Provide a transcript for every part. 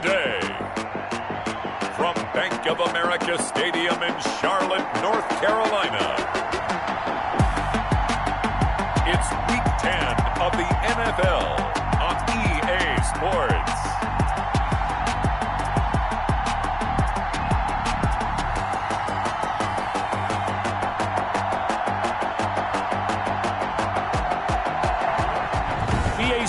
today. From Bank of America Stadium in Charlotte, North Carolina, it's Week 10 of the NFL on EA Sports.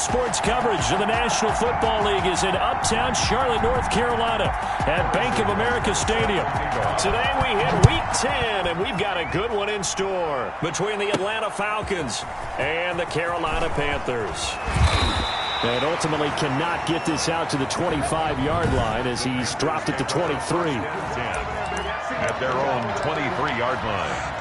Sports coverage of the National Football League is in uptown Charlotte, North Carolina at Bank of America Stadium. Today we hit Week 10, and we've got a good one in store between the Atlanta Falcons and the Carolina Panthers. And ultimately cannot get this out to the 25-yard line as he's dropped it to 23. At their own 23-yard line.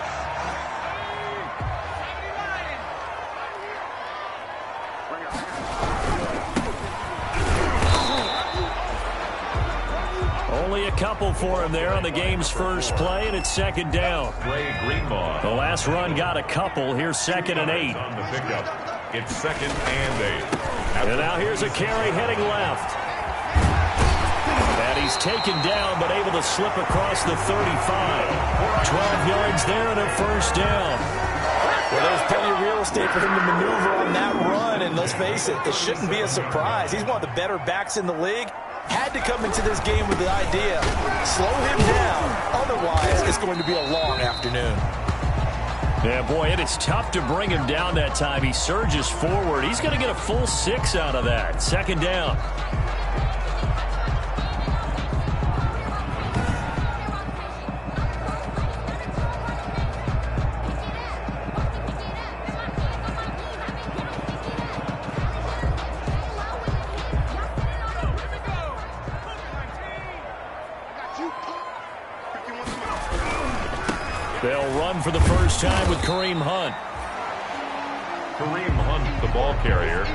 Only a couple for him there on the game's first play, and it's second down. The last run got a couple. Here's 2nd and 8. On the pickup, it's 2nd and 8. And now here's a carry heading left. And he's taken down, but able to slip across the 35. 12 yards there and a first down. Well, there's plenty of real estate for him to maneuver on that run, and let's face it, it shouldn't be a surprise. He's one of the better backs in the league. Had to come into this game with the idea, slow him down, otherwise it's going to be a long afternoon. Yeah, boy, it is tough to bring him down that time. He surges forward. He's going to get a full 6 out of that. Second down. They'll run for the first time with Kareem Hunt. Kareem Hunt, the ball carrier.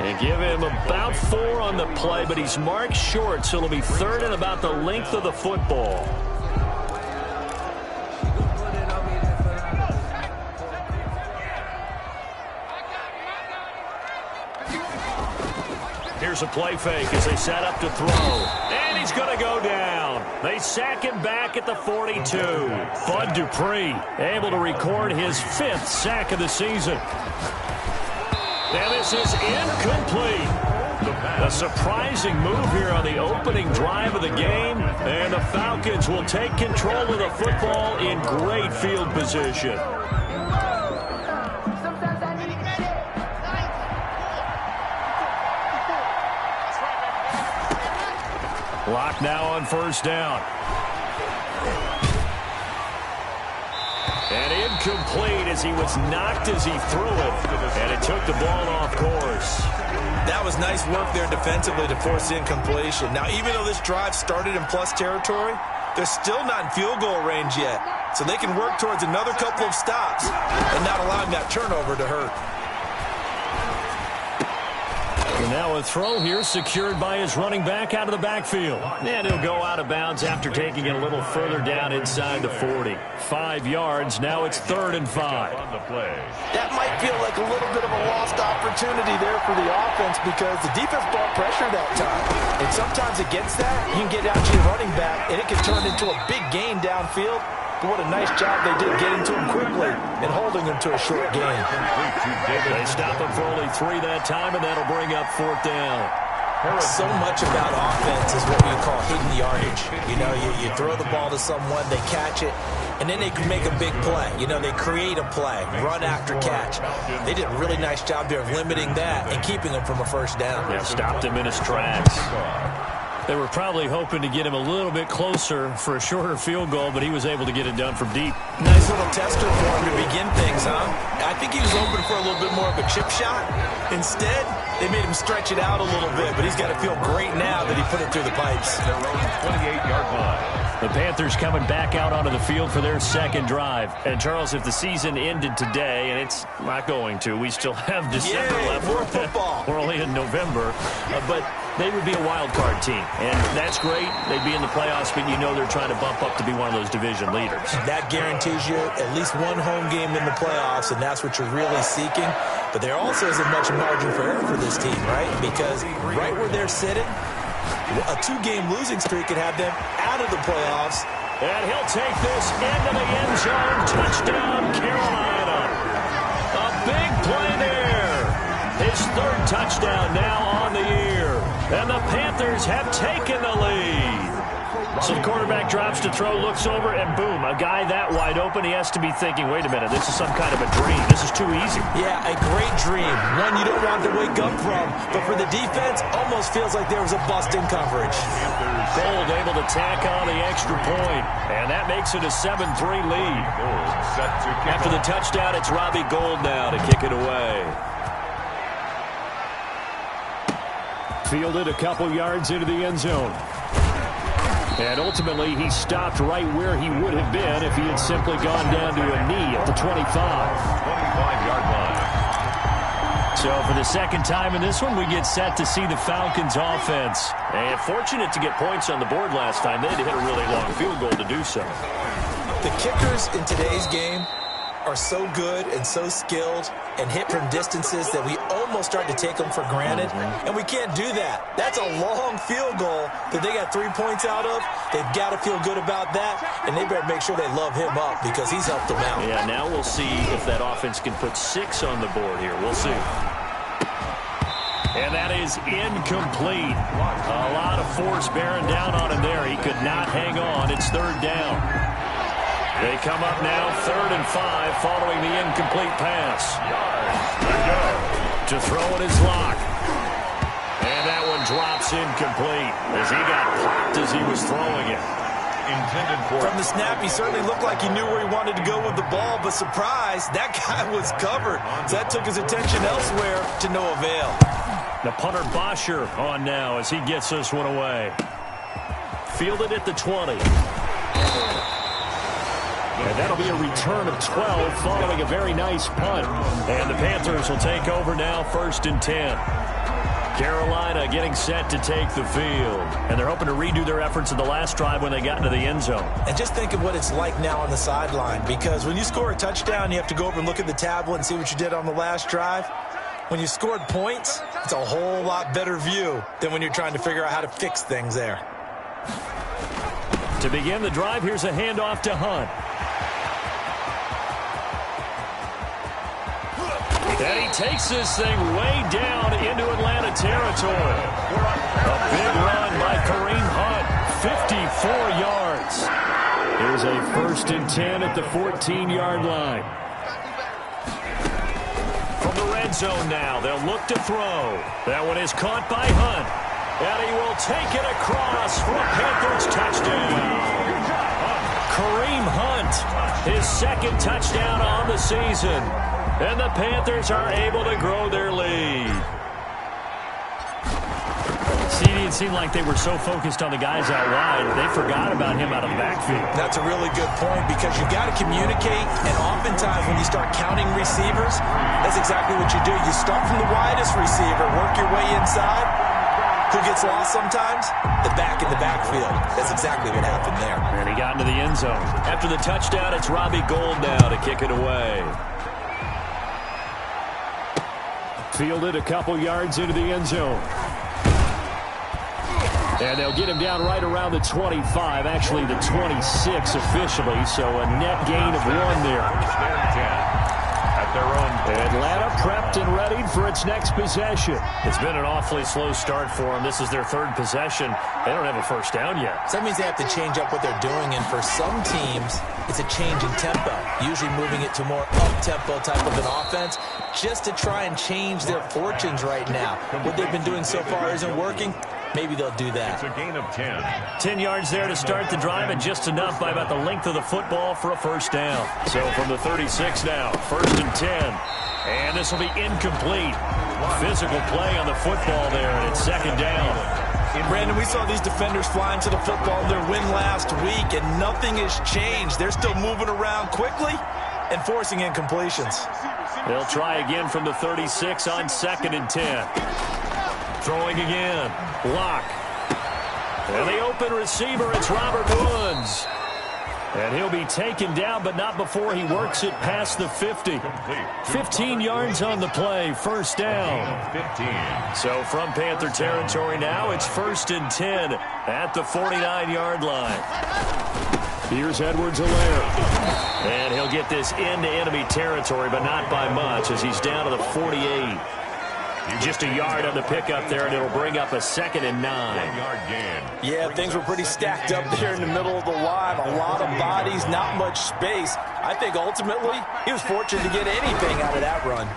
And give him about 4 on the play, but he's marked short, so it'll be 3rd and about the length of the football. Here's a play fake as they set up to throw. And he's going to go down. They sack him back at the 42. Bud Dupree able to record his 5th sack of the season. And this is incomplete. A surprising move here on the opening drive of the game. And the Falcons will take control of the football in great field position. Clock now on first down. And incomplete as he was knocked as he threw it. And it took the ball off course. That was nice work there defensively to force incompletion. Now, even though this drive started in plus territory, they're still not in field goal range yet. So they can work towards another couple of stops and not allowing that turnover to hurt. And now a throw here secured by his running back out of the backfield. And he'll go out of bounds after taking it a little further down inside the 40. 5 yards. Now it's 3rd and 5. On the play. That might feel like a little bit of a lost opportunity there for the offense because the defense brought pressure that time. And sometimes against that, you can get out to your running back, and it can turn into a big gain downfield. But what a nice job they did getting to him quickly and holding him to a short gain. They stop him for only 3 that time, and that'll bring up 4th down. So much about offense is what we call hidden yardage. You know, you throw the ball to someone, they catch it, and then they can make a big play. You know, they create a play, run after catch. They did a really nice job there of limiting that and keeping him from a first down. Yeah, stopped him in his tracks. They were probably hoping to get him a little bit closer for a shorter field goal, but he was able to get it done from deep. Nice little tester for him to begin things, huh? I think he was open for a little bit more of a chip shot. Instead, they made him stretch it out a little bit, but he's got to feel great now that he put it through the pipes. 28-yard line. The Panthers coming back out onto the field for their second drive. And, Charles, if the season ended today, and it's not going to, we still have December left. More football. We're only in November. But they would be a wild card team. And that's great. They'd be in the playoffs, but you know they're trying to bump up to be one of those division leaders. That guarantees you at least one home game in the playoffs, and that's what you're really seeking. But there also isn't much margin for error for this team, right? Because right where they're sitting, A 2-game losing streak could have them out of the playoffs. And he'll take this into the end zone. Touchdown, Carolina. A big play there. His third touchdown now on the year. And the Panthers have taken the lead. So the quarterback drops to throw, looks over, and boom, a guy that wide open, he has to be thinking, wait a minute, this is some kind of a dream. This is too easy. Yeah, a great dream. One you don't want to wake up from. But for the defense, almost feels like there was a bust in coverage. Gold able to tack on the extra point. And that makes it a 7-3 lead. After the touchdown, it's Robbie Gould now to kick it away. Fielded a couple yards into the end zone. And ultimately, he stopped right where he would have been if he had simply gone down to a knee at the 25. 25-yard line. So for the second time in this one, we get set to see the Falcons offense. And fortunate to get points on the board last time. They had to hit a really long field goal to do so. The kickers in today's game are so good and so skilled and hit from distances that we almost start to take them for granted, and we can't do that. That's a long field goal that they got 3 points out of. They've got to feel good about that, and they better make sure they love him up because he's helped them out. Yeah, now we'll see if that offense can put 6 on the board here. We'll see. And that is incomplete. A lot of force bearing down on him there. He could not hang on. It's third down. They come up now, 3rd and 5, following the incomplete pass. To throw in his lock. And that one drops incomplete as he got popped as he was throwing it. From the snap, he certainly looked like he knew where he wanted to go with the ball, but surprise, that guy was covered. So that took his attention elsewhere to no avail. The punter Bosher on now as he gets this one away. Fielded at the 20. And that'll be a return of 12 following a very nice punt. And the Panthers will take over now, 1st and 10. Carolina getting set to take the field. And they're hoping to redo their efforts in the last drive when they got into the end zone. And just think of what it's like now on the sideline, because when you score a touchdown, you have to go over and look at the tablet and see what you did on the last drive. When you scored points, it's a whole lot better view than when you're trying to figure out how to fix things there. To begin the drive, here's a handoff to Hunt. And he takes this thing way down into Atlanta territory. A big run by Kareem Hunt, 54 yards. Here's a 1st and 10 at the 14-yard line. From the red zone now, they'll look to throw. That one is caught by Hunt. And he will take it across for a Panthers touchdown. Kareem Hunt, his 2nd touchdown on the season. And the Panthers are able to grow their lead. See, it seemed like they were so focused on the guys out wide, they forgot about him out of the backfield. That's a really good point because you've got to communicate, and oftentimes when you start counting receivers, that's exactly what you do. You start from the widest receiver, work your way inside. Who gets lost sometimes? The back in the backfield. That's exactly what happened there. And he got into the end zone. After the touchdown, it's Robbie Gould now to kick it away. Fielded a couple yards into the end zone. And they'll get him down right around the 25, actually the 26 officially, so a net gain of 1 there. At their own. Atlanta prepped and ready for its next possession. It's been an awfully slow start for them. This is their 3rd possession. They don't have a first down yet. So that means they have to change up what they're doing, and for some teams, it's a change in tempo, usually moving it to more up-tempo type of an offense, just to try and change their fortunes right now. What they've been doing so far isn't working. Maybe they'll do that. It's a gain of 10. 10 yards there to start the drive, and just enough by about the length of the football for a first down. So from the 36 now, 1st and 10. And this will be incomplete. Physical play on the football there, and it's 2nd down. Brandon, we saw these defenders flying to the football in their win last week, and nothing has changed. They're still moving around quickly and forcing incompletions. They'll try again from the 36 on 2nd and 10. Throwing again. Lock. And the open receiver, it's Robert Woods. And he'll be taken down, but not before he works it past the 50. 15 yards on the play, first down. 15. So from Panther territory now, it's 1st and 10 at the 49-yard line. Here's Edwards-Helaire. And he'll get this into enemy territory, but not by much, as he's down to the 48. Just a yard on the pickup there, and it'll bring up a 2nd and 9. 1-yard gain. Yeah, things were pretty stacked up there in the middle of the line. A lot of bodies, not much space. I think ultimately he was fortunate to get anything out of that run.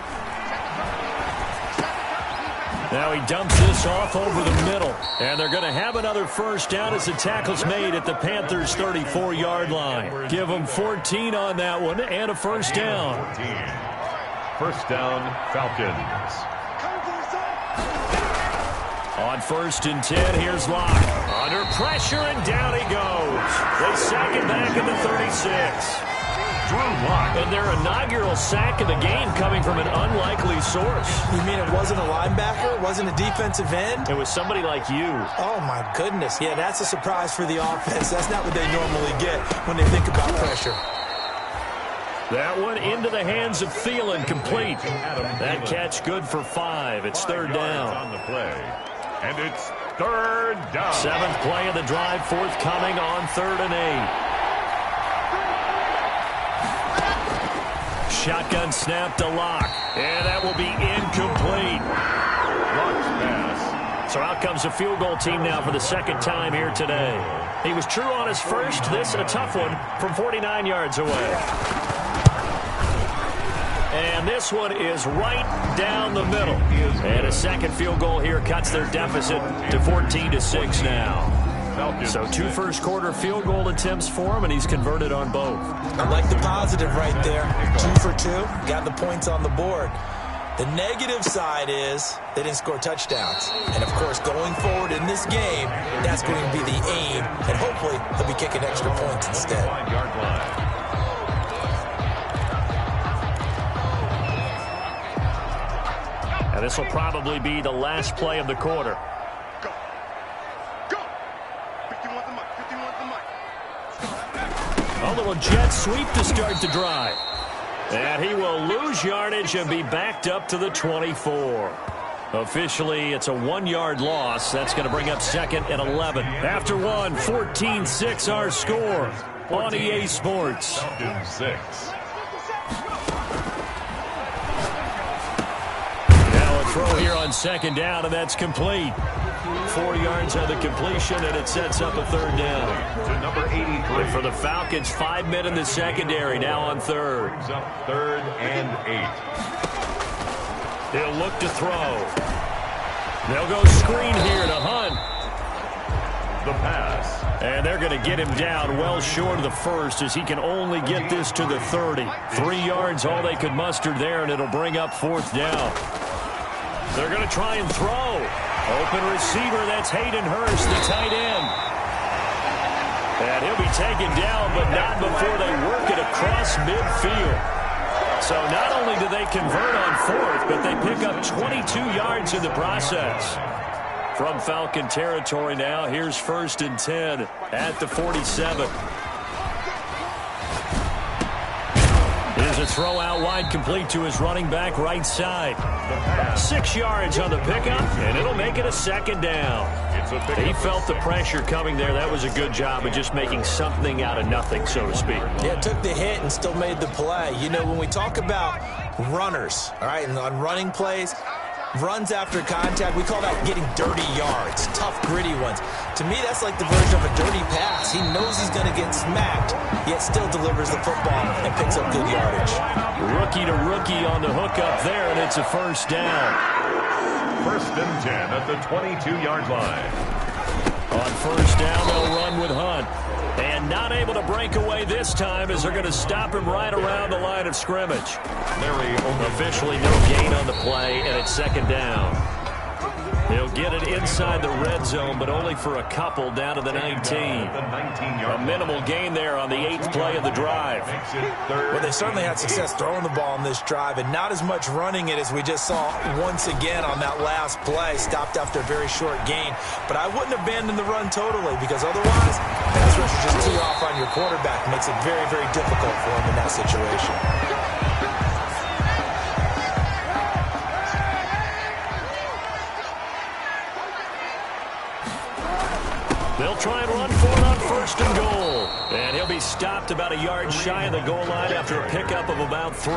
Now he dumps this off over the middle, and they're going to have another first down as the tackle's made at the Panthers' 34-yard line. Give them 14 on that one and a first down. 14. First down, Falcons. On 1st and 10, here's Locke. Under pressure, and down he goes. They sack him back at the 36. Drew Locke. And their inaugural sack of the game coming from an unlikely source. You mean it wasn't a linebacker? It wasn't a defensive end? It was somebody like you. Oh, my goodness. Yeah, that's a surprise for the offense. That's not what they normally get when they think about pressure. That one into the hands of Thielen, complete. That catch good for 5. It's 3rd down. On the play. And it's 3rd down. 7th play of the drive, forthcoming on 3rd and 8. Shotgun snap to Locke. And that will be incomplete. Locke's pass. So out comes a field goal team now for the 2nd time here today. He was true on his first. This a tough one from 49 yards away. And this one is right down the middle. And a 2nd field goal here cuts their deficit to 14-6 now. So 2 first-quarter field goal attempts for him, and he's converted on both. I like the positive right there. 2 for 2. Got the points on the board. The negative side is they didn't score touchdowns. And, of course, going forward in this game, that's going to be the aim. And hopefully he'll be kicking extra points instead. 5-yard line. This will probably be the last play of the quarter. Go. 51 the mic. A little jet sweep to start the drive. And he will lose yardage and be backed up to the 24. Officially, it's a 1-yard loss. That's going to bring up 2nd and 11. After one, 14-6 our score on EA Sports. 6. Throw here on 2nd down, and that's complete. 4 yards on the completion, and it sets up a 3rd down. To number 83. And for the Falcons, 5 men in the secondary, now on 3rd. Brings up 3rd and 8. He'll look to throw. They'll go screen here to Hunt. The pass. And they're going to get him down well short of the 1st, as he can only get this to the 30. 3 yards, all they could muster there, and it'll bring up 4th down. They're going to try and throw. Open receiver, that's Hayden Hurst, the tight end. And he'll be taken down, but not before they work it across midfield. So not only do they convert on 4th, but they pick up 22 yards in the process. From Falcon territory now, here's 1st and 10 at the 47. Here's a throw out wide, complete to his running back right side. 6 yards on the pickup, and it'll make it a 2nd down. He felt the pressure coming there. That was a good job of just making something out of nothing, so to speak. Yeah, took the hit and still made the play. You know, when we talk about runners, all right, and on running plays, runs after contact, we call that getting dirty yards, tough, gritty ones. To me, that's like the version of a dirty pass. He knows he's going to get smacked, yet still delivers the football and picks up good yardage. Rookie to rookie on the hook up there, and it's a 1st down. 1st and 10 at the 22-yard line. On 1st down, they'll run with Hunt. And not able to break away this time, as they're going to stop him right around the line of scrimmage. Officially no gain on the play, and it's 2nd down. He'll get it inside the red zone, but only for a couple, down to the 19. A minimal gain there on the 8th play of the drive. Well, they certainly had success throwing the ball on this drive, and not as much running it as we just saw once again on that last play. Stopped after a very short gain. But I wouldn't abandon the run totally, because otherwise, pass rush is just too often find your quarterback makes it very, very difficult for him in that situation. They'll try and run for it on 1st and goal. And he'll be stopped about a yard shy of the goal line after a pickup of about 3.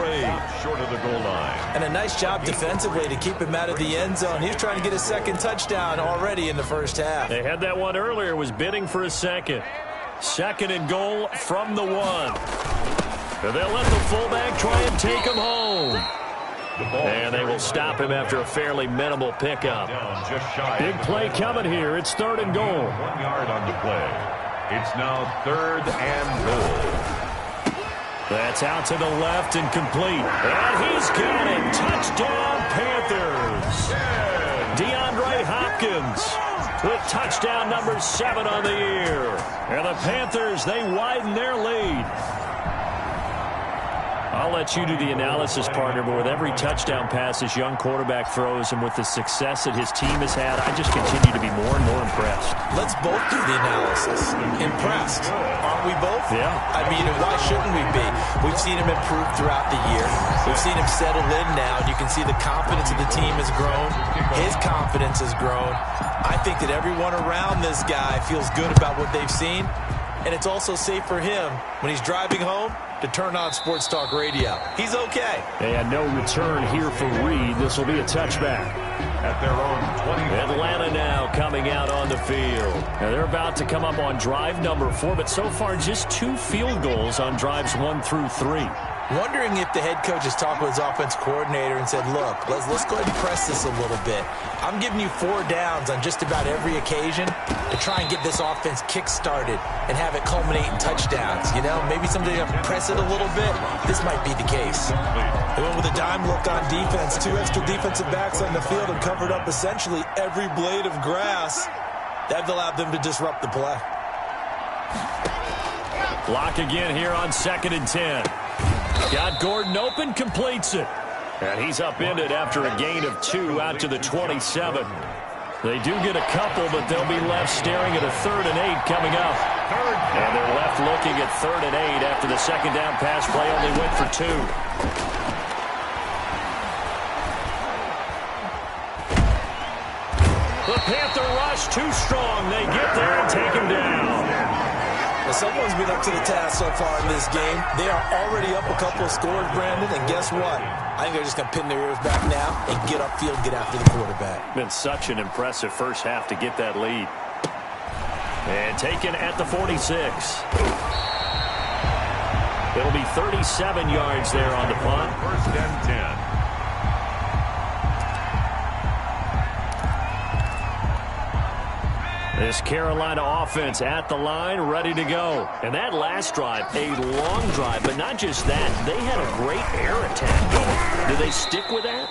Short of the goal line. And a nice job defensively to keep him out of the end zone. He's trying to get his second touchdown already in the first half. They had that one earlier, was bidding for a second. 2nd and goal from the 1. And they'll let the fullback try and take him home. And they will stop him after a fairly minimal pickup. Big play coming here. It's 3rd and goal. 1 yard on the play. It's now 3rd and goal. That's out to the left and complete. And he's got it. Touchdown, Panthers. DeAndre Hopkins with touchdown number 7 on the year. And the Panthers, they widen their lead. I'll let you do the analysis, partner, but with every touchdown pass this young quarterback throws and with the success that his team has had, I just continue to be more and more impressed. Let's both do the analysis. Impressed. Aren't we both? Yeah. I mean, why shouldn't we be? We've seen him improve throughout the year. We've seen him settle in now, and you can see the confidence of the team has grown. His confidence has grown. I think that everyone around this guy feels good about what they've seen, and it's also safe for him when he's driving home to turn on Sports Talk Radio. He's okay. And no return here for Reed. This will be a touchback. At their own 20. Atlanta now coming out on the field. Now they're about to come up on drive number 4, but so far just 2 field goals on drives 1 through 3. Wondering if the head coach has talked with his offense coordinator and said, look, let's go ahead and press this a little bit. I'm giving you 4 downs on just about every occasion to try and get this offense kick-started and have it culminate in touchdowns. You know, maybe somebody have to press it a little bit. This might be the case. They went with a dime look on defense. 2 extra defensive backs on the field and covered up essentially every blade of grass. That allowed them to disrupt the play. Block again here on 2nd and 10. Got Gordon open, completes it. And he's upended after a gain of 2 out to the 27. They do get a couple, but they'll be left staring at a 3rd and 8 coming up. And they're left looking at 3rd and 8 after the second down pass play only went for 2. The Panther rush too strong. They get there and take him down. Well, someone's been up to the task so far in this game. They are already up a couple of scores, Brandon, and guess what? I think they're just going to pin their ears back now and get upfield, get after the quarterback. Been such an impressive first half to get that lead. And taken at the 46. It'll be 37 yards there on the punt. 1st and 10. This Carolina offense at the line, ready to go. And that last drive, a long drive, but not just that. They had a great air attack going. Do they stick with that?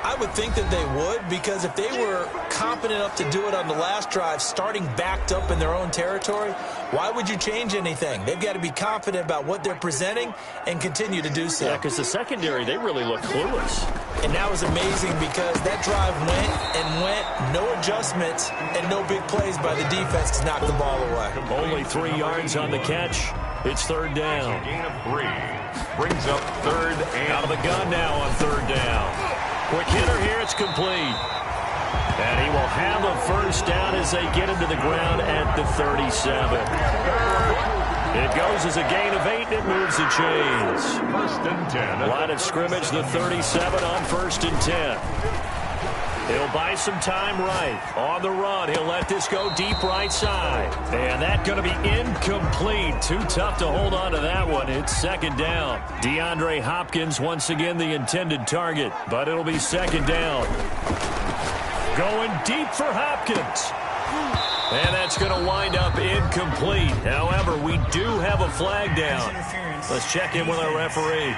I would think that they would, because if they were competent enough to do it on the last drive, starting backed up in their own territory, why would you change anything? They've got to be confident about what they're presenting and continue to do so. Yeah, because the secondary, they really look clueless. And that was amazing because that drive went and went, no adjustments, and no big plays by the defense to knock the ball away. Only 3 yards on the catch. It's 3rd down. Gain of 3. Brings up 3rd and Out of the gun now on 3rd down. Quick hitter here, it's complete. And he will have a first down as they get into the ground at the 37. It goes as a gain of 8, and it moves the chains. 1st and 10. Line of scrimmage, the 37 on 1st and 10. He'll buy some time right. On the run, he'll let this go deep right side. And that's going to be incomplete. Too tough to hold on to that one. It's 2nd down. DeAndre Hopkins, once again, the intended target. But it'll be 2nd down. Going deep for Hopkins. And that's going to wind up incomplete. However, we do have a flag down. Let's check in with our referee.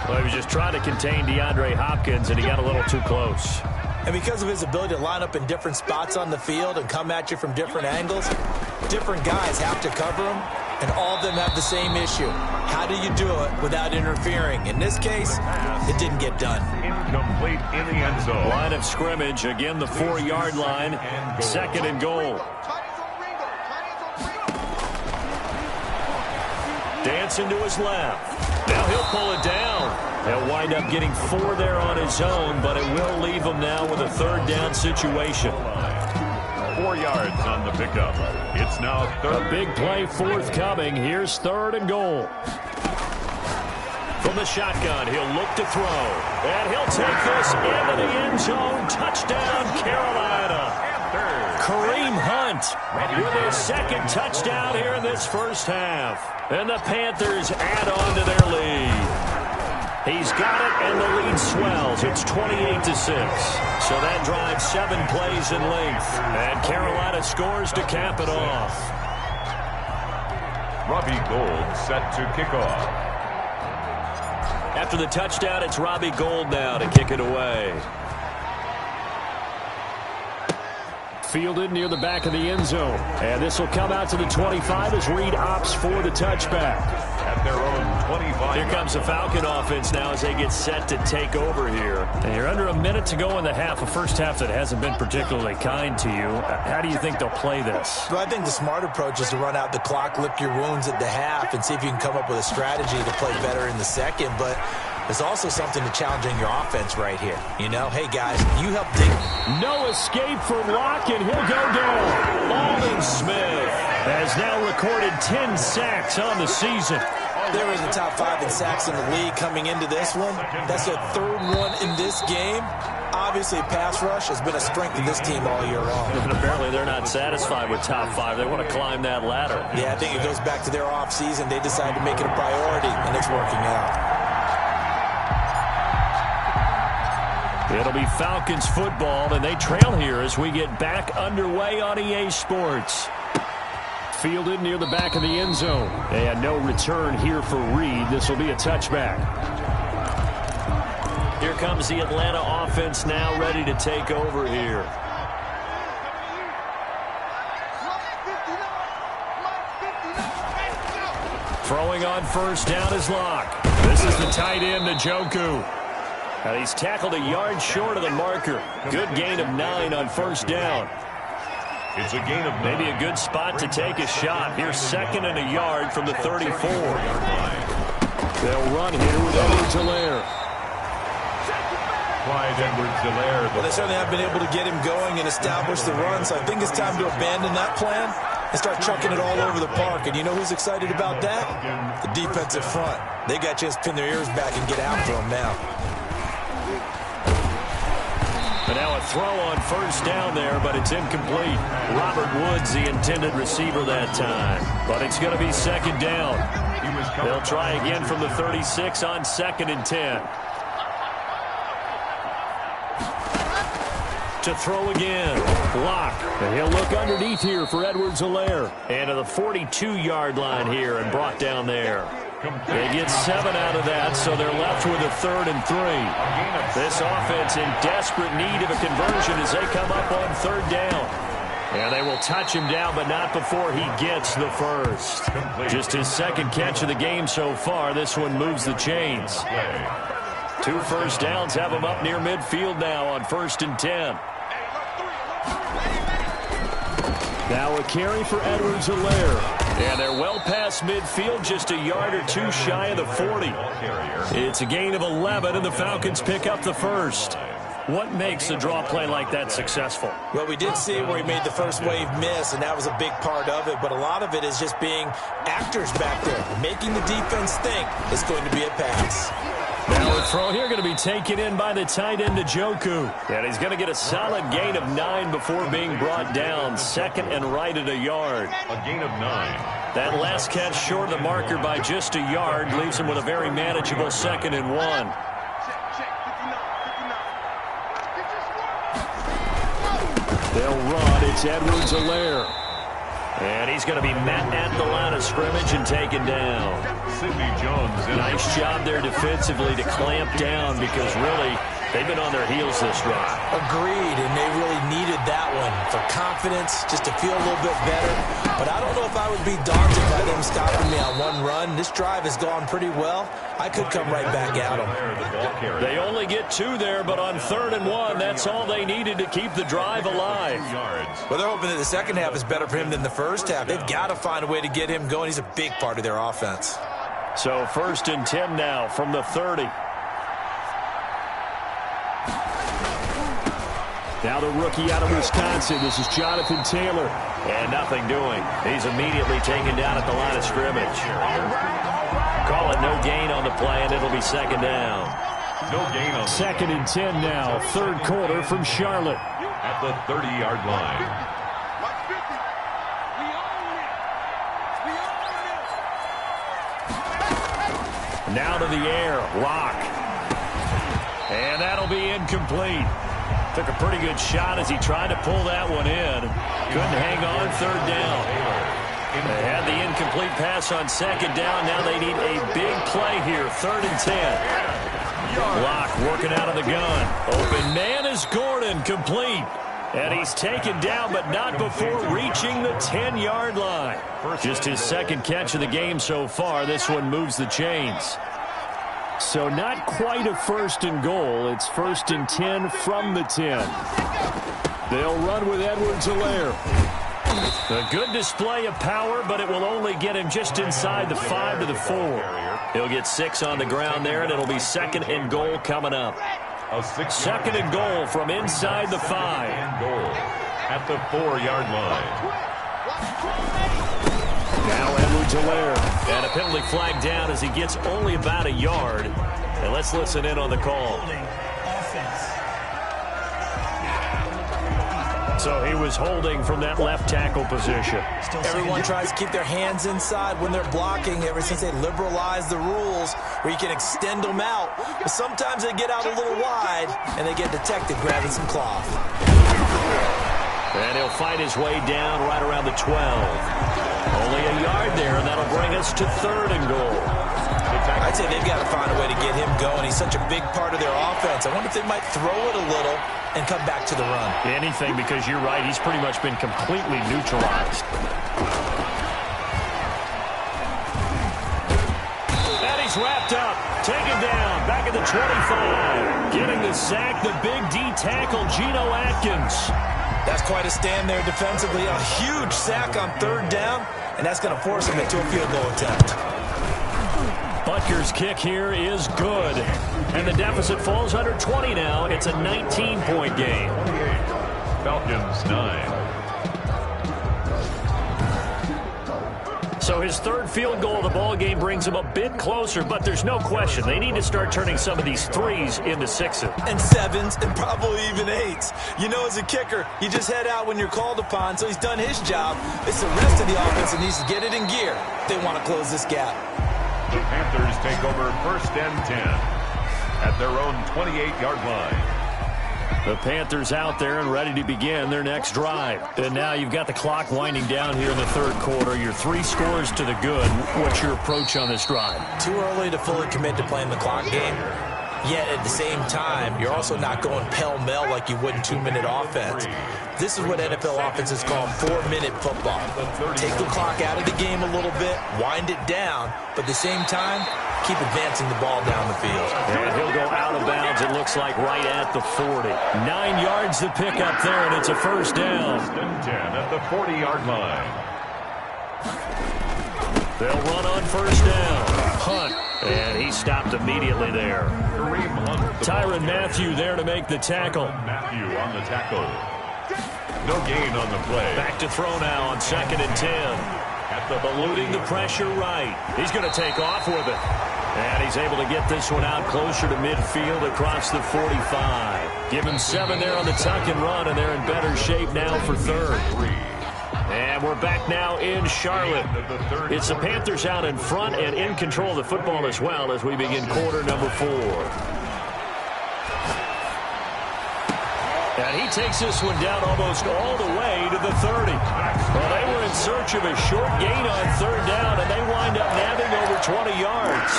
Well, he was just trying to contain DeAndre Hopkins, and he got a little too close. And because of his ability to line up in different spots on the field and come at you from different angles, different guys have to cover him, and all of them have the same issue. How do you do it without interfering? In this case, it didn't get done. Incomplete in the end zone. Line of scrimmage, again the 4-yard line, 2nd and goal. Dancing to his left. Now he'll pull it down. He'll wind up getting 4 there on his own, but it will leave him now with a 3rd down situation. 4 yards on the pickup. It's now 3rd. A big play forthcoming. Here's 3rd and goal. From the shotgun, he'll look to throw. And he'll take this into the end zone. Touchdown, Carolina. Kareem Hunt with his 2nd touchdown here in this first half. And the Panthers add on to their lead. He's got it, and the lead swells. It's 28-6. So that drives 7 plays in length. And Carolina scores to cap it off. Robbie Gould set to kick off. After the touchdown, it's Robbie Gould now to kick it away. Fielded near the back of the end zone. And this will come out to the 25 as Reed opts for the touchback. At their own 25. Here comes the Falcon offense now as they get set to take over here. And you're under a minute to go in the half, a first half that hasn't been particularly kind to you. How do you think they'll play this? Well, I think the smart approach is to run out the clock, lick your wounds at the half, and see if you can come up with a strategy to play better in the second. But there's also something to challenging your offense right here. You know, hey, guys, you help dig. No escape from Locke, and he'll go down. Aldon Smith has now recorded 10 sacks on the season. There is a top 5 in sacks in the league coming into this one. That's their 3rd one in this game. Obviously, pass rush has been a strength of this team all year long. And apparently they're not satisfied with top 5. They want to climb that ladder. Yeah, I think it goes back to their offseason. They decided to make it a priority, and it's working out. It'll be Falcons football, and they trail here as we get back underway on EA Sports. Fielded near the back of the end zone. And no return here for Reed. This will be a touchback. Here comes the Atlanta offense now ready to take over here. Throwing on first down is Locke. This is the tight end, Njoku. And he's tackled a yard short of the marker. Good gain of 9 on first down. It's a gain of 9. Maybe a good spot to take a shot. Here's 2nd and a yard from the 34. They'll run here with Edwards-Helaire. Clyde Edwards-Helaire. Well, they certainly have been able to get him going and establish the run, so I think it's time to abandon that plan and start chucking it all over the park. And you know who's excited about that? The defensive front. They got a chance to pin their ears back and get after him now. And now a throw on first down there, but it's incomplete. Robert Woods, the intended receiver that time. But it's going to be 2nd down. They'll try again from the 36 on 2nd and 10. To throw again. Locke. And he'll look underneath here for Edwards-Helaire. And to the 42-yard line here and brought down there. They get 7 out of that, so they're left with a 3rd and 3. This offense in desperate need of a conversion as they come up on 3rd down. And they will touch him down, but not before he gets the first. Just his 2nd catch of the game so far. This one moves the chains. 2 first downs have him up near midfield now on 1st and 10. Now a carry for Edwards-Helaire. And they're well past midfield, just a yard or 2 shy of the 40. It's a gain of 11, and the Falcons pick up the first. What makes a draw play like that successful? Well, we did see where he made the first wave miss, and that was a big part of it. But a lot of it is just being actors back there, making the defense think it's going to be a pass. Now a throw here going to be taken in by the tight end, Njoku. And he's going to get a solid gain of 9 before being brought down. 2nd and right at a yard. A gain of 9. That last catch short of the marker by just a yard leaves him with a very manageable 2nd and 1. They'll run. It's Edwards-Helaire. And he's going to be met at the line of scrimmage and taken down. Sidney Jones. Nice job there defensively to clamp down because really they've been on their heels this drive. Agreed, and they really needed that one for confidence, just to feel a little bit better. But I don't know if I would be daunted by them stopping me on one run. This drive has gone pretty well. I could come right back at them. They only get 2 there, but on 3rd and 1, that's all they needed to keep the drive alive. Well, they're hoping that the second half is better for him than the first half. They've got to find a way to get him going. He's a big part of their offense. So 1st and 10 now from the 30. Now the rookie out of Wisconsin. This is Jonathan Taylor. And nothing doing. He's immediately taken down at the line of scrimmage. Call it no gain on the play, and it'll be 2nd down. No gain on 2nd and 10 now. 3rd quarter from Charlotte. at the 30-yard line. Now to the air. Lock. And that'll be incomplete. Took a pretty good shot as he tried to pull that one in. Couldn't hang on 3rd down. They had the incomplete pass on 2nd down. Now they need a big play here. 3rd and 10. Lock working out of the gun. Open man is Gordon. Complete. And he's taken down, but not before reaching the 10-yard line. Just his 2nd catch of the game so far. This one moves the chains. So not quite a 1st and goal. It's 1st and 10 from the 10. They'll run with Edwards-Helaire. A good display of power, but it will only get him just inside the 5 to the 4. He'll get 6 on the ground there, and it'll be 2nd and goal coming up. 2nd and goal from inside the 5. At the 4-yard line. Now Edwards-Helaire. And a penalty flag down as he gets only about a yard. And let's listen in on the call. So he was holding from that left tackle position. Everyone tries to keep their hands inside when they're blocking ever since they liberalized the rules where you can extend them out. But sometimes they get out a little wide and they get detected grabbing some cloth. And he'll fight his way down right around the 12. Only a yard there, and that'll bring us to 3rd and goal. I'd say they've got to find a way to get him going. He's such a big part of their offense. I wonder if they might throw it a little and come back to the run. Anything, because you're right, he's pretty much been completely neutralized. And he's wrapped up, taken down, back at the 25. Getting the sack, the big D tackle, Geno Atkins. That's quite a stand there defensively. A huge sack on 3rd down, and that's going to force him into a field goal attempt. Butker's kick here is good. And the deficit falls under 20 now. It's a 19-point game. Falcons 9. So his 3rd field goal of the ball game brings him a bit closer, but there's no question they need to start turning some of these 3s into 6s. And 7s and probably even 8s. You know, as a kicker, you just head out when you're called upon, so he's done his job. It's the rest of the offense that needs to get it in gear if they want to close this gap. The Panthers take over 1st and 10 at their own 28-yard line. The Panthers out there and ready to begin their next drive. And now you've got the clock winding down here in the 3rd quarter. Your 3 scores to the good. What's your approach on this drive? Too early to fully commit to playing the clock game. Yet at the same time, you're also not going pell-mell like you would in 2-minute offense. This is what NFL offenses call 4-minute football. Take the clock out of the game a little bit, wind it down, but at the same time, keep advancing the ball down the field. And he'll go out of bounds, it looks like, right at the 40. 9 yards to pick up there, and it's a 1st down. 1st and 10 at the 40-yard line. They'll run on 1st down. Hunt. And he stopped immediately there. Tyrann Mathieu there to make the tackle. Mathieu on the tackle. No gain on the play. Back to throw now on 2nd and 10. Eluding the pressure right. He's going to take off with it. And he's able to get this one out closer to midfield across the 45. Give him 7 there on the tuck and run, and they're in better shape now for 3rd. And we're back now in Charlotte. It's the Panthers out in front and in control of the football as well as we begin quarter number 4. And he takes this one down almost all the way to the 30. Well, they were in search of a short gain on 3rd down, and they wind up nabbing over 20 yards.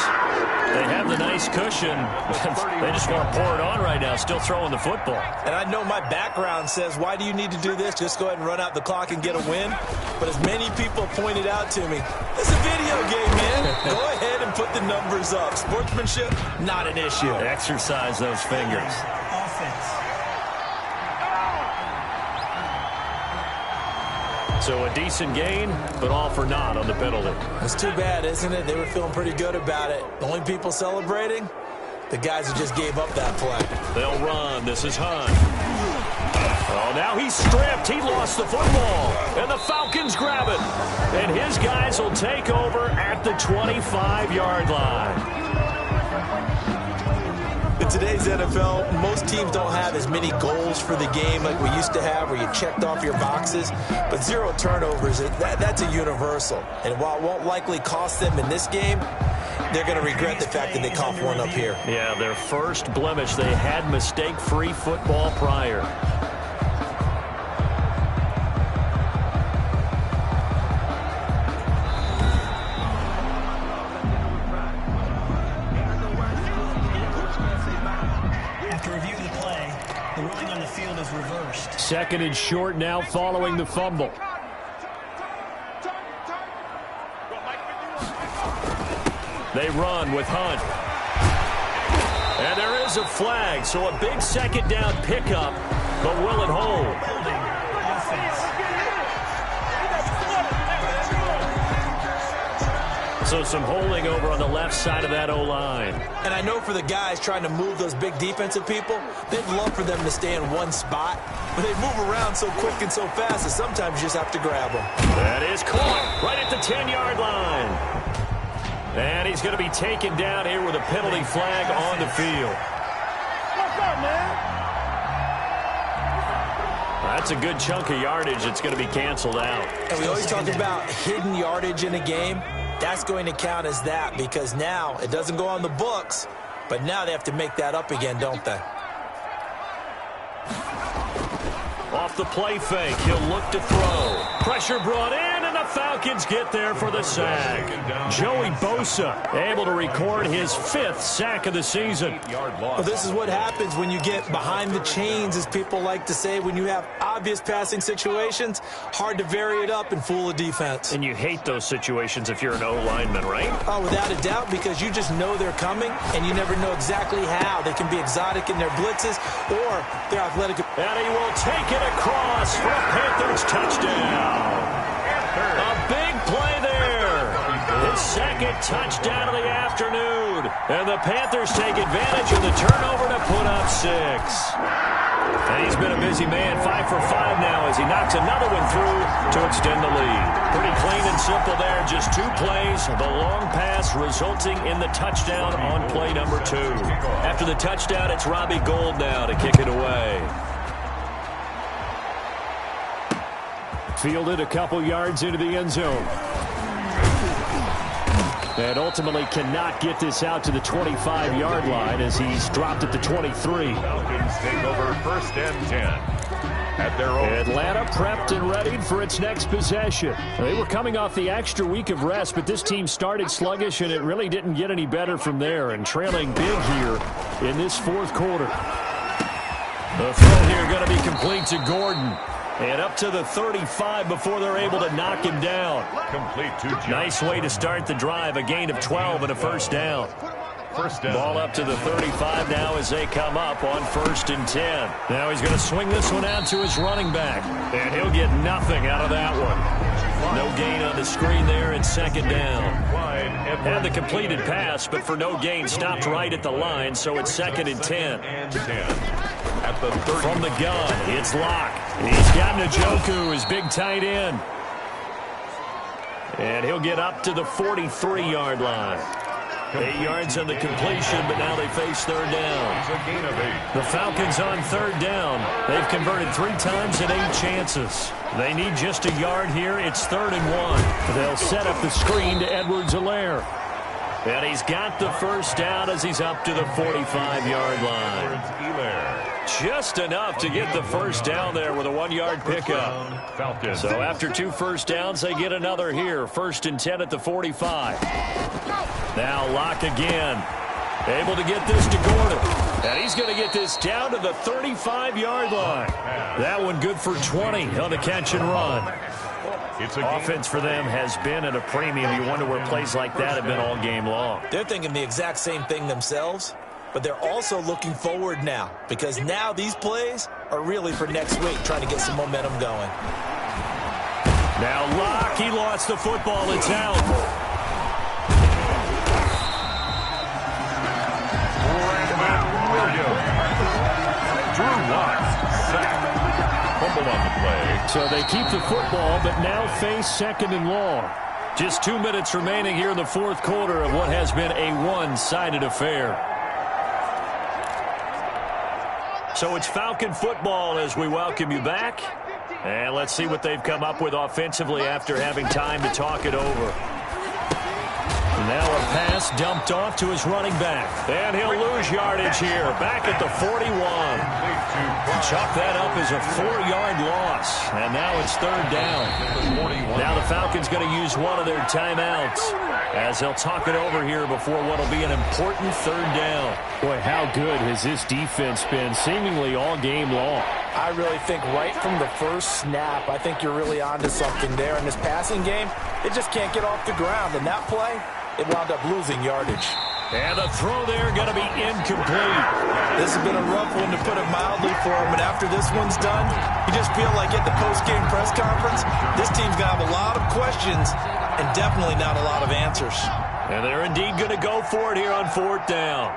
They have the nice cushion. They just want to pour it on right now, still throwing the football. And I know my background says, why do you need to do this? Just go ahead and run out the clock and get a win. But as many people pointed out to me, it's a video game, man. Go ahead and put the numbers up. Sportsmanship, not an issue. Exercise those fingers. So a decent gain, but all for naught on the penalty. It's too bad, isn't it? They were feeling pretty good about it. The only people celebrating, the guys who just gave up that play. They'll run. This is Hunt. Oh, now he's stripped. He lost the football. And the Falcons grab it. And his guys will take over at the 25-yard line. In today's NFL, most teams don't have as many goals for the game like we used to have where you checked off your boxes. But 0 turnovers, that's a universal. And while it won't likely cost them in this game, they're going to regret the fact that they coughed one up here. Yeah, their first blemish. They had mistake-free football prior. Second and short now following the fumble. They run with Hunt. And there is a flag, so a big second down pickup, but will it hold? So some holding over on the left side of that O-line. And I know for the guys trying to move those big defensive people, they'd love for them to stay in one spot, but they move around so quick and so fast that sometimes you just have to grab them. That is caught right at the 10-yard line. And he's going to be taken down here with a penalty flag on the field. What's up, man? That's a good chunk of yardage that's going to be canceled out. And we always talk about hidden yardage in a game. That's going to count as that because now it doesn't go on the books, but now they have to make that up again, don't they? Off the play fake, he'll look to throw. Pressure brought in, and the Falcons get there for the sack. Joey Bosa able to record his 5th sack of the season. Well, this is what happens when you get behind the chains, as people like to say. When you have obvious passing situations, hard to vary it up and fool a defense. And you hate those situations if you're an O-lineman, right? Oh, without a doubt, because you just know they're coming, and you never know exactly how. They can be exotic in their blitzes, or they're athletic. And he will take it across for a Panthers touchdown. A big play there. His second touchdown of the afternoon. And the Panthers take advantage of the turnover to put up 6. And he's been a busy man, 5 for 5 now as he knocks another one through to extend the lead. Pretty clean and simple there, just 2 plays. The long pass resulting in the touchdown on play number 2. After the touchdown, it's Robbie Gould now to kick it away. Fielded a couple yards into the end zone. And ultimately cannot get this out to the 25-yard line as he's dropped at the 23. Falcons take over 1st and 10. At their own. Atlanta prepped and readied for its next possession. They were coming off the extra week of rest, but this team started sluggish, and it really didn't get any better from there, and trailing big here in this 4th quarter. The throw here going to be complete to Gordon. And up to the 35 before they're able to knock him down. Complete to Jones. Nice way to start the drive. A gain of 12 and a first down. First down. Ball up to the 35 now as they come up on 1st and 10. Now he's going to swing this one out to his running back. And he'll get nothing out of that one. No gain on the screen there, and 2nd down. And the completed pass, but for no gain, stopped right at the line, so it's 2nd and 10. At the 30. From the gun, it's Locke. He's got Njoku, his big tight end. And he'll get up to the 43-yard line. 8 yards on the completion, but now they face 3rd down. The Falcons on 3rd down. They've converted 3 times and 8 chances. They need just a yard here. It's 3rd and 1. They'll set up the screen to Edwards-Helaire. And he's got the first down as he's up to the 45-yard line. Just enough to get the first down there with a 1-yard pickup. Falcons. So after 2 first downs, they get another here. 1st and 10 at the 45. Now Locke again. Able to get this to Gordon. And he's going to get this down to the 35-yard line. That one good for 20 on the catch and run. Offense for them has been at a premium. You wonder where plays like that have been all game long. They're thinking the exact same thing themselves, but they're also looking forward now because now these plays are really for next week, trying to get some momentum going. Now Locke, he lost the football. It's out. Drew Locke sacked. Fumble on the play. So they keep the football, but now face second and long. Just 2 minutes remaining here in the fourth quarter of what has been a one-sided affair. So it's Falcon football as we welcome you back. And let's see what they've come up with offensively after having time to talk it over. Now a pass dumped off to his running back. And he'll lose yardage here. Back at the 41. Chalk that up as a 4-yard loss. And now it's third down. Now the Falcons going to use one of their timeouts as they'll talk it over here before what will be an important third down. Boy, how good has this defense been seemingly all game long? I really think right from the first snap, I think you're really onto something there. In this passing game, it just can't get off the ground. And that play, it wound up losing yardage. And the throw there going to be incomplete. This has been a rough one, to put it mildly, for him. And after this one's done, you just feel like at the post-game press conference, this team's going to have a lot of questions and definitely not a lot of answers. And they're indeed going to go for it here on fourth down.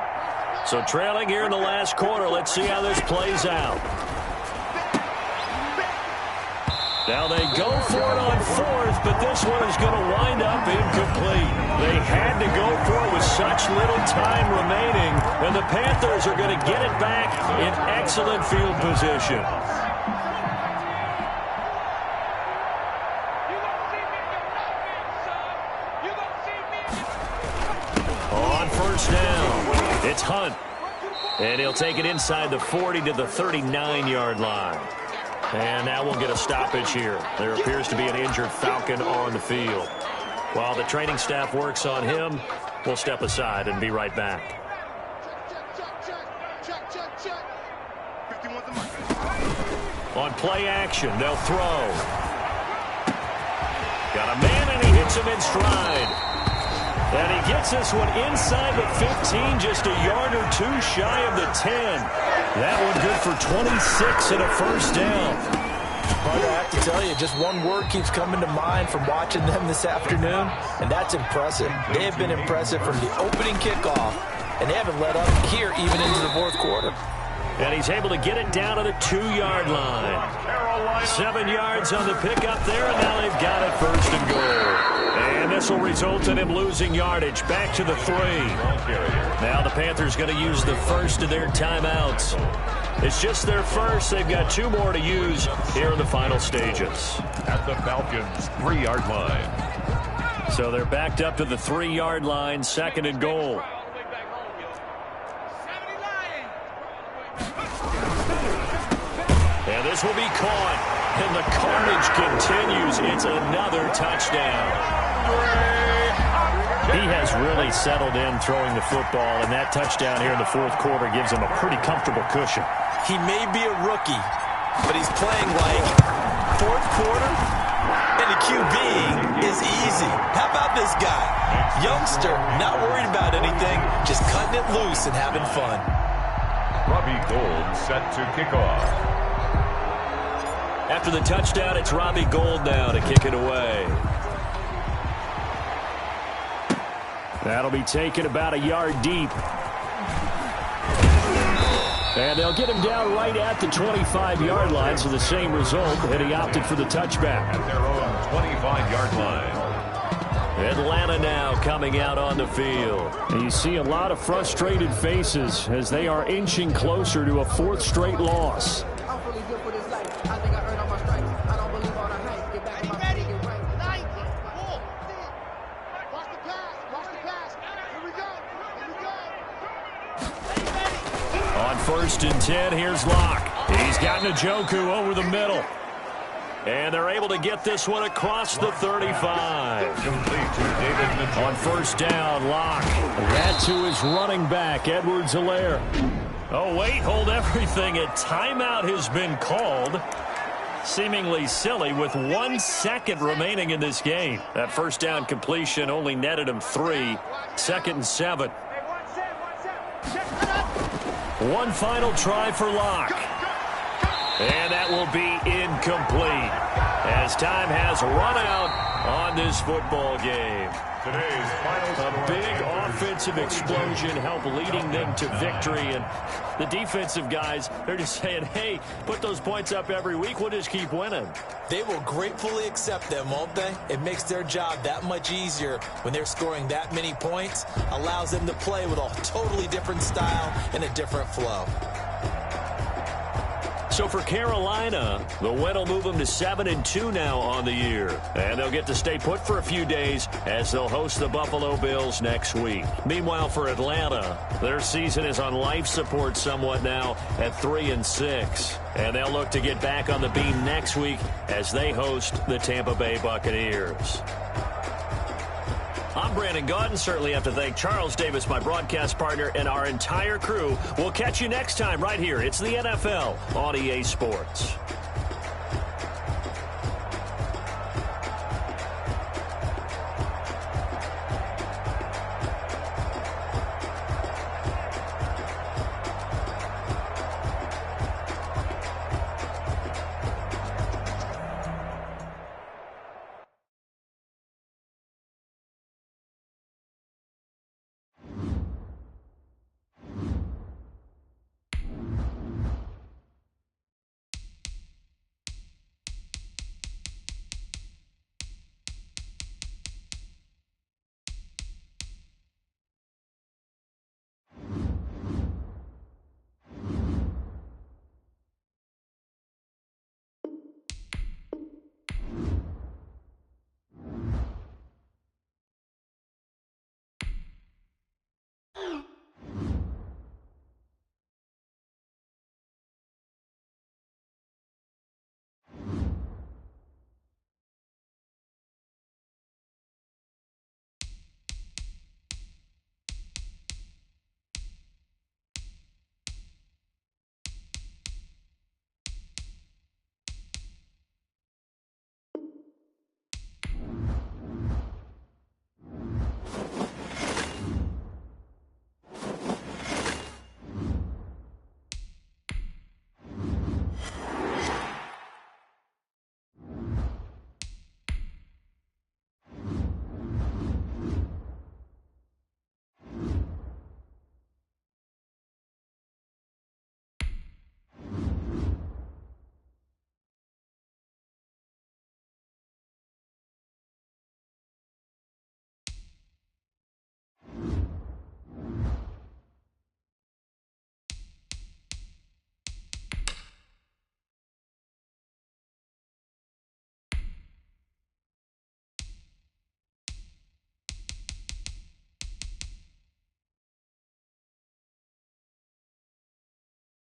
So trailing here in the last quarter, let's see how this plays out. Now they go for it on fourth, but this one is going to wind up incomplete. They had to go for it with such little time remaining, and the Panthers are going to get it back in excellent field position. On first down, it's Hunt. And he'll take it inside the 40 to the 39-yard line. And now we'll get a stoppage here. There appears to be an injured Falcon on the field. While the training staff works on him, we'll step aside and be right back. On play action, they'll throw. Got a man, and he hits him in stride. And he gets this one inside the 15, just a yard or two shy of the 10. That one good for 26 and a first down. But I have to tell you, just one word keeps coming to mind from watching them this afternoon, and that's impressive. They have been impressive from the opening kickoff, and they haven't let up here even into the fourth quarter. And he's able to get it down to the 2-yard line. 7 yards on the pickup there, and now they've got it first and goal. And this will result in him losing yardage back to the 3. Now the Panthers going to use the first of their timeouts. It's just their first. They've got 2 more to use here in the final stages. At the Falcons' 3-yard line. So they're backed up to the 3-yard line, second and goal. And this will be caught. And the carnage continues. It's another touchdown. He has really settled in throwing the football, and that touchdown here in the fourth quarter gives him a pretty comfortable cushion. He may be a rookie, but he's playing like fourth quarter, and the QB is easy. How about this guy? Youngster, not worried about anything, just cutting it loose and having fun. Robbie Gould set to kick off. After the touchdown, it's Robbie Gould now to kick it away. That'll be taken about a yard deep. And they'll get him down right at the 25-yard line, so the same result, and he opted for the touchback. At their own 25-yard line. Atlanta now coming out on the field. And you see a lot of frustrated faces as they are inching closer to a 4th straight loss. On 1st and 10, here's Locke. He's got Njoku over the middle. And they're able to get this one across the 35. On 1st down, Locke. That to his running back, Edwards-Helaire. Oh, wait, hold everything. A timeout has been called. Seemingly silly with 1 second remaining in this game. That first down completion only netted him 3. 2nd and 7. One final try for Locke. And that will be incomplete. as time has run out on this football game. Today's final A big offensive explosion helped leading them to victory, and the defensive guys, they're just saying, hey, put those points up every week, we'll just keep winning. They will gratefully accept them, won't they? It makes their job that much easier when they're scoring that many points, allows them to play with a totally different style and a different flow. So for Carolina, the win will move them to 7-2 now on the year. And they'll get to stay put for a few days as they'll host the Buffalo Bills next week. Meanwhile, for Atlanta, their season is on life support somewhat now at 3-6. And they'll look to get back on the beam next week as they host the Tampa Bay Buccaneers. I'm Brandon Gaudin. Certainly have to thank Charles Davis, my broadcast partner, and our entire crew. We'll catch you next time right here. It's the NFL on EA Sports.